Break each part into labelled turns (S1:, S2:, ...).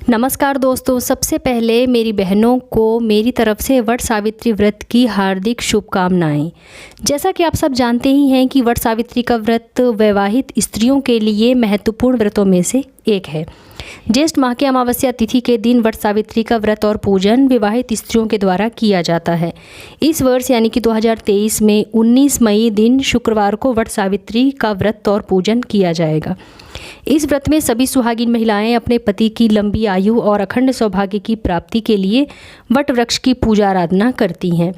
S1: नमस्कार दोस्तों, सबसे पहले मेरी बहनों को मेरी तरफ से वट सावित्री व्रत की हार्दिक शुभकामनाएं। जैसा कि आप सब जानते ही हैं कि वट सावित्री का व्रत वैवाहित स्त्रियों के लिए महत्वपूर्ण व्रतों में से एक है। ज्येष्ठ माह की अमावस्या तिथि के दिन वट सावित्री का व्रत और पूजन विवाहित स्त्रियों के द्वारा किया जाता है। इस वर्ष यानी कि 2023 में 19 मई दिन शुक्रवार को वट सावित्री का व्रत और पूजन किया जाएगा। इस व्रत में सभी सुहागिन महिलाएं अपने पति की लंबी आयु और अखंड सौभाग्य की प्राप्ति के लिए वट वृक्ष की पूजा आराधना करती हैं।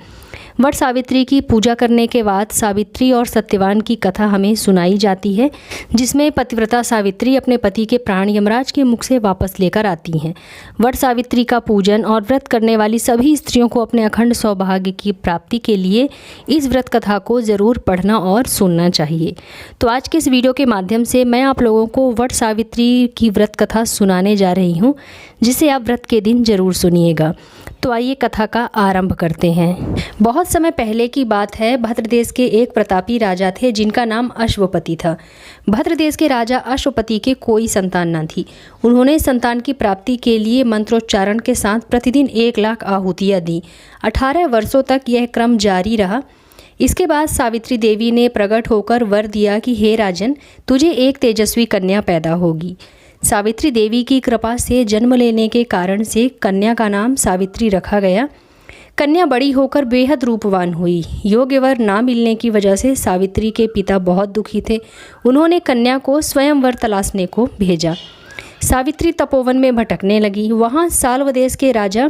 S1: वट सावित्री की पूजा करने के बाद सावित्री और सत्यवान की कथा हमें सुनाई जाती है, जिसमें पतिव्रता सावित्री अपने पति के प्राण यमराज के मुख से वापस लेकर आती हैं। वट सावित्री का पूजन और व्रत करने वाली सभी स्त्रियों को अपने अखंड सौभाग्य की प्राप्ति के लिए इस व्रत कथा को ज़रूर पढ़ना और सुनना चाहिए। तो आज के इस वीडियो के माध्यम से मैं आप लोगों को वट सावित्री की व्रत कथा सुनाने जा रही हूँ, जिसे आप व्रत के दिन ज़रूर सुनिएगा। तो आइए कथा का आरंभ करते हैं। बहुत समय पहले की बात है। भद्र देश के एक प्रतापी राजा थे जिनका नाम अश्वपति था। भद्र देश के राजा अश्वपति के कोई संतान न थी। उन्होंने संतान की प्राप्ति के लिए मंत्रोच्चारण के साथ प्रतिदिन 1 लाख आहुतियाँ दी। 18 वर्षों तक यह क्रम जारी रहा। इसके बाद सावित्री देवी ने प्रकट होकर वर दिया कि हे राजन, तुझे एक तेजस्वी कन्या पैदा होगी। सावित्री देवी की कृपा से जन्म लेने के कारण से कन्या का नाम सावित्री रखा गया। कन्या बड़ी होकर बेहद रूपवान हुई। योग्य वर ना मिलने की वजह से सावित्री के पिता बहुत दुखी थे। उन्होंने कन्या को स्वयं वर तलाशने को भेजा। सावित्री तपोवन में भटकने लगी। वहाँ साल्व देश के राजा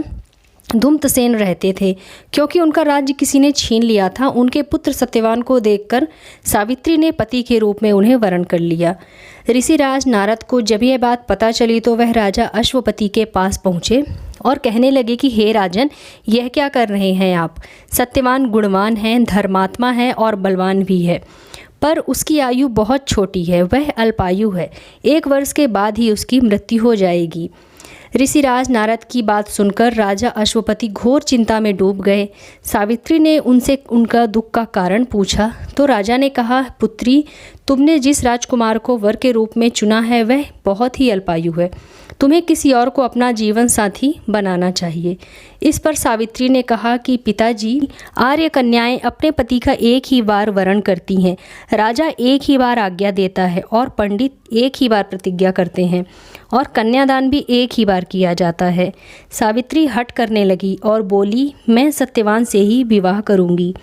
S1: धूम्रसेन रहते थे। क्योंकि उनका राज्य किसी ने छीन लिया था, उनके पुत्र सत्यवान को देखकर सावित्री ने पति के रूप में उन्हें वरण कर लिया। ऋषिराज नारद को जब यह बात पता चली तो वह राजा अश्वपति के पास पहुँचे और कहने लगे कि हे राजन, यह क्या कर रहे हैं आप? सत्यवान गुणवान है, धर्मात्मा है और बलवान भी है, पर उसकी आयु बहुत छोटी है, वह अल्पायु है। 1 वर्ष के बाद ही उसकी मृत्यु हो जाएगी। ऋषिराज नारद की बात सुनकर राजा अश्वपति घोर चिंता में डूब गए। सावित्री ने उनसे उनका दुख का कारण पूछा तो राजा ने कहा, पुत्री, तुमने जिस राजकुमार को वर के रूप में चुना है वह बहुत ही अल्पायु है। तुम्हें किसी और को अपना जीवन साथी बनाना चाहिए। इस पर सावित्री ने कहा कि पिताजी, आर्य कन्याएं अपने पति का एक ही बार वरण करती हैं। राजा एक ही बार आज्ञा देता है और पंडित एक ही बार प्रतिज्ञा करते हैं और कन्यादान भी एक ही बार किया जाता है। सावित्री हट करने लगी और बोली, मैं सत्यवान से ही विवाह करूंगी।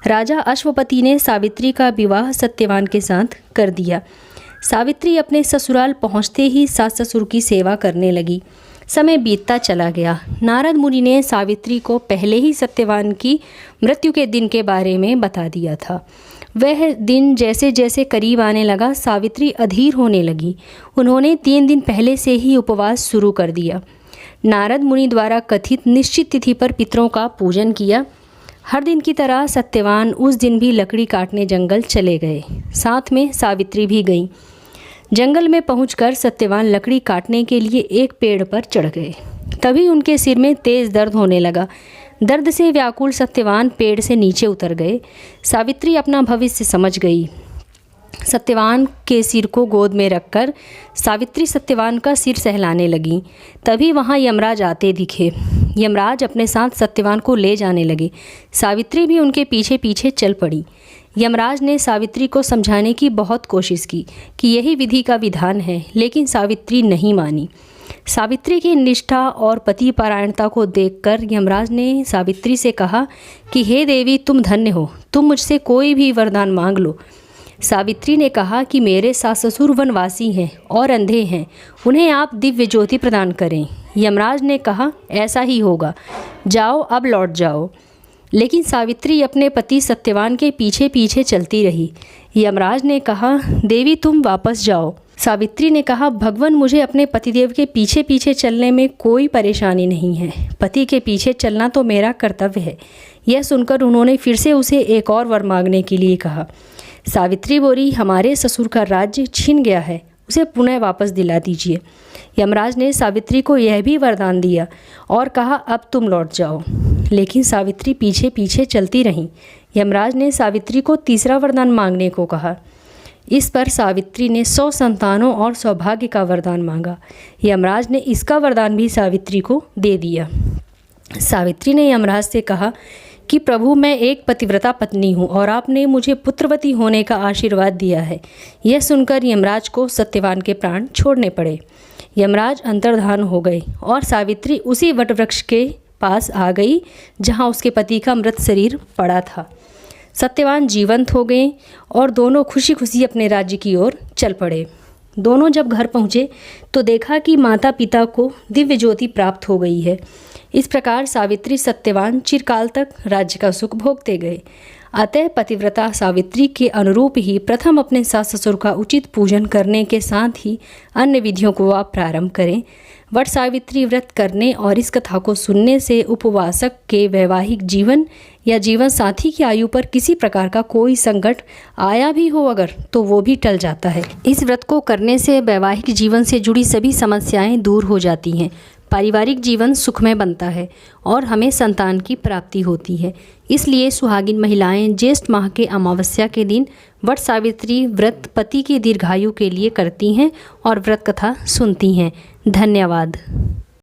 S1: राजा अश्वपति ने सावित्री का विवाह सत्यवान के साथ कर दिया। सावित्री अपने ससुराल पहुंचते ही सास ससुर की सेवा करने लगी। समय बीतता चला गया। नारद मुनि ने सावित्री को पहले ही सत्यवान की मृत्यु के दिन के बारे में बता दिया था। वह दिन जैसे जैसे करीब आने लगा, सावित्री अधीर होने लगी। उन्होंने 3 दिन पहले से ही उपवास शुरू कर दिया। नारद मुनि द्वारा कथित निश्चित तिथि पर पितरों का पूजन किया। हर दिन की तरह सत्यवान उस दिन भी लकड़ी काटने जंगल चले गए। साथ में सावित्री भी गई। जंगल में पहुंचकर सत्यवान लकड़ी काटने के लिए एक पेड़ पर चढ़ गए। तभी उनके सिर में तेज दर्द होने लगा। दर्द से व्याकुल सत्यवान पेड़ से नीचे उतर गए। सावित्री अपना भविष्य समझ गई। सत्यवान के सिर को गोद में रखकर सावित्री सत्यवान का सिर सहलाने लगी। तभी वहाँ यमराज आते दिखे। यमराज अपने साथ सत्यवान को ले जाने लगे। सावित्री भी उनके पीछे पीछे चल पड़ी। यमराज ने सावित्री को समझाने की बहुत कोशिश की कि यही विधि का विधान है, लेकिन सावित्री नहीं मानी। सावित्री की निष्ठा और पति परायणता को देखकर यमराज ने सावित्री से कहा कि हे देवी, तुम धन्य हो, तुम मुझसे कोई भी वरदान मांग लो। सावित्री ने कहा कि मेरे सास ससुर वनवासी हैं और अंधे हैं, उन्हें आप दिव्य ज्योति प्रदान करें। यमराज ने कहा, ऐसा ही होगा, जाओ अब लौट जाओ। लेकिन सावित्री अपने पति सत्यवान के पीछे पीछे चलती रही। यमराज ने कहा, देवी तुम वापस जाओ। सावित्री ने कहा, भगवान, मुझे अपने पतिदेव के पीछे पीछे चलने में कोई परेशानी नहीं है। पति के पीछे चलना तो मेरा कर्तव्य है। यह सुनकर उन्होंने फिर से उसे एक और वर मांगने के लिए कहा। सावित्री बोली, हमारे ससुर का राज्य छिन गया है, उसे पुनः वापस दिला दीजिए। यमराज ने सावित्री को यह भी वरदान दिया और कहा, अब तुम लौट जाओ। लेकिन सावित्री पीछे पीछे चलती रहीं। यमराज ने सावित्री को तीसरा वरदान मांगने को कहा। इस पर सावित्री ने 100 संतानों और सौभाग्य का वरदान मांगा। यमराज ने इसका वरदान भी सावित्री को दे दिया। सावित्री ने यमराज से कहा कि प्रभु, मैं एक पतिव्रता पत्नी हूँ और आपने मुझे पुत्रवती होने का आशीर्वाद दिया है। यह सुनकर यमराज को सत्यवान के प्राण छोड़ने पड़े। यमराज अंतर्धान हो गए और सावित्री उसी वटवृक्ष के पास आ गई जहाँ उसके पति का मृत शरीर पड़ा था। सत्यवान जीवंत हो गए और दोनों खुशी खुशी अपने राज्य की ओर चल पड़े। दोनों जब घर पहुँचे तो देखा कि माता पिता को दिव्य ज्योति प्राप्त हो गई है। इस प्रकार सावित्री सत्यवान चिरकाल तक राज्य का सुख भोगते गए। अतः पतिव्रता सावित्री के अनुरूप ही प्रथम अपने सास ससुर का उचित पूजन करने के साथ ही अन्य विधियों को आप प्रारंभ करें। वट सावित्री व्रत करने और इस कथा को सुनने से उपवासक के वैवाहिक जीवन या जीवन साथी की आयु पर किसी प्रकार का कोई संकट आया भी हो अगर, तो वो भी टल जाता है। इस व्रत को करने से वैवाहिक जीवन से जुड़ी सभी समस्याएं दूर हो जाती हैं, पारिवारिक जीवन सुखमय बनता है और हमें संतान की प्राप्ति होती है। इसलिए सुहागिन महिलाएं ज्येष्ठ माह के अमावस्या के दिन वट सावित्री व्रत पति की दीर्घायु के लिए करती हैं और व्रत कथा सुनती हैं। धन्यवाद।